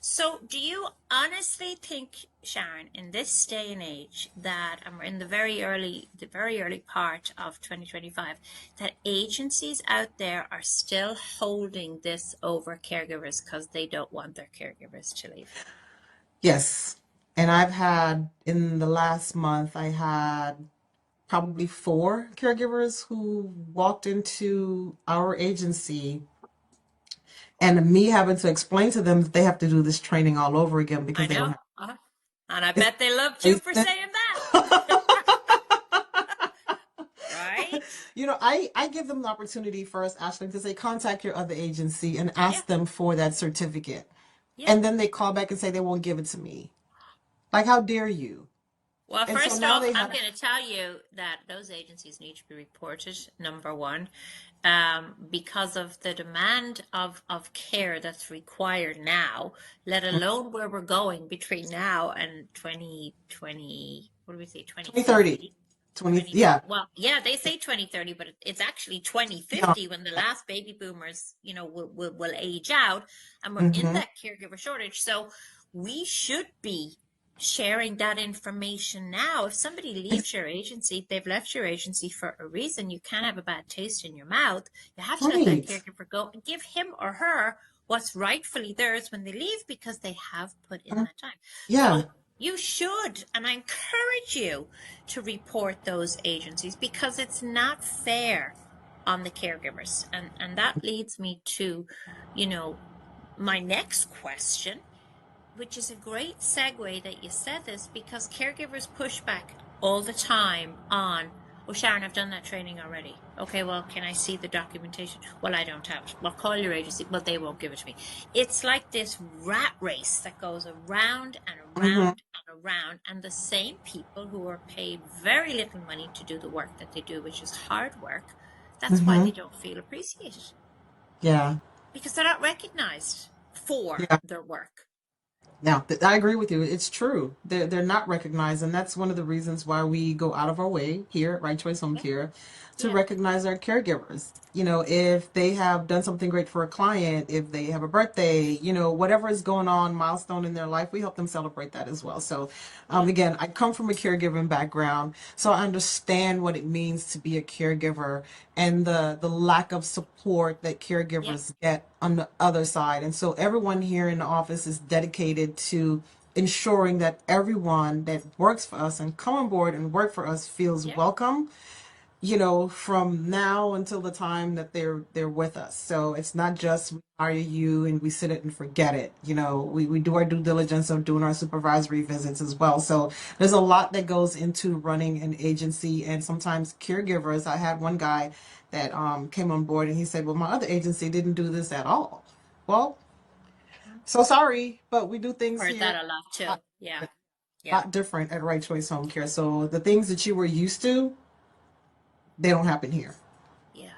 So, do you honestly think, Sharon, in this day and age, that and we're in the very early part of 2025, that agencies out there are still holding this over caregivers because they don't want their caregivers to leave? Yes. And I've had, in the last month, I had probably four caregivers who walked into our agency and me having to explain to them that they have to do this training all over again because I they don't know. have And I it's bet they loved you for license. saying that. Right? I give them the opportunity first, Ashley, to say, contact your other agency and Yeah. ask them for that certificate. Yeah. And then they call back and say they won't give it to me. Like, how dare you? Well, And so first now off, they I'm have, going to tell you that those agencies need to be reported, number one, because of the demand of care that's required now, let alone where we're going between now and 2020, what do we say, 2030, 2050? 20, 20, yeah, well, yeah, they say 2030, but it's actually yeah. 2050 when the last baby boomers, will age out, and we're in Mm-hmm. that caregiver shortage. So we should be sharing that information now. If somebody leaves your agency, they've left your agency for a reason. You can't have a bad taste in your mouth. You have to let that Right. caregiver go and give him or her what's rightfully theirs when they leave because they have put in that time. Yeah. So you should, and I encourage you to report those agencies because it's not fair on the caregivers. And that leads me to, you know, my next question, which is a great segue that you said this because caregivers push back all the time on, oh, Sharon, I've done that training already. Okay, well, can I see the documentation? Well, I don't have it. Well, call your agency. Well, they won't give it to me. It's like this rat race that goes around and Mm-hmm. around and around, and the same people who are paid very little money to do the work that they do, which is hard work, that's why Mm-hmm. they don't feel appreciated Yeah. because they're not recognized for Yeah. their work. Now, I agree with you. It's true. They're not recognized, and that's one of the reasons why we go out of our way here at Right Choice Home Yeah, Care to yeah. recognize our caregivers. If they have done something great for a client, if they have a birthday, whatever is going on, milestone in their life, we help them celebrate that as well. So, Yeah. again, I come from a caregiving background, so I understand what it means to be a caregiver and the lack of support that Yeah. caregivers get on the other side. And so everyone here in the office is dedicated to ensuring that everyone that works for us and come on board and work for us feels Yeah. welcome, from now until the time that they're with us. So it's not just we hire you and we sit it and forget it. We do our due diligence of doing our supervisory visits as well. So there's a lot that goes into running an agency, and sometimes caregivers. I had one guy that came on board and he said, "Well, my other agency didn't do this at all." Well, so sorry, but we do things Heard here that a lot a too. Yeah. Yeah. lot different at Right Choice Home Care. So the things that you were used to, they don't happen here. Yeah.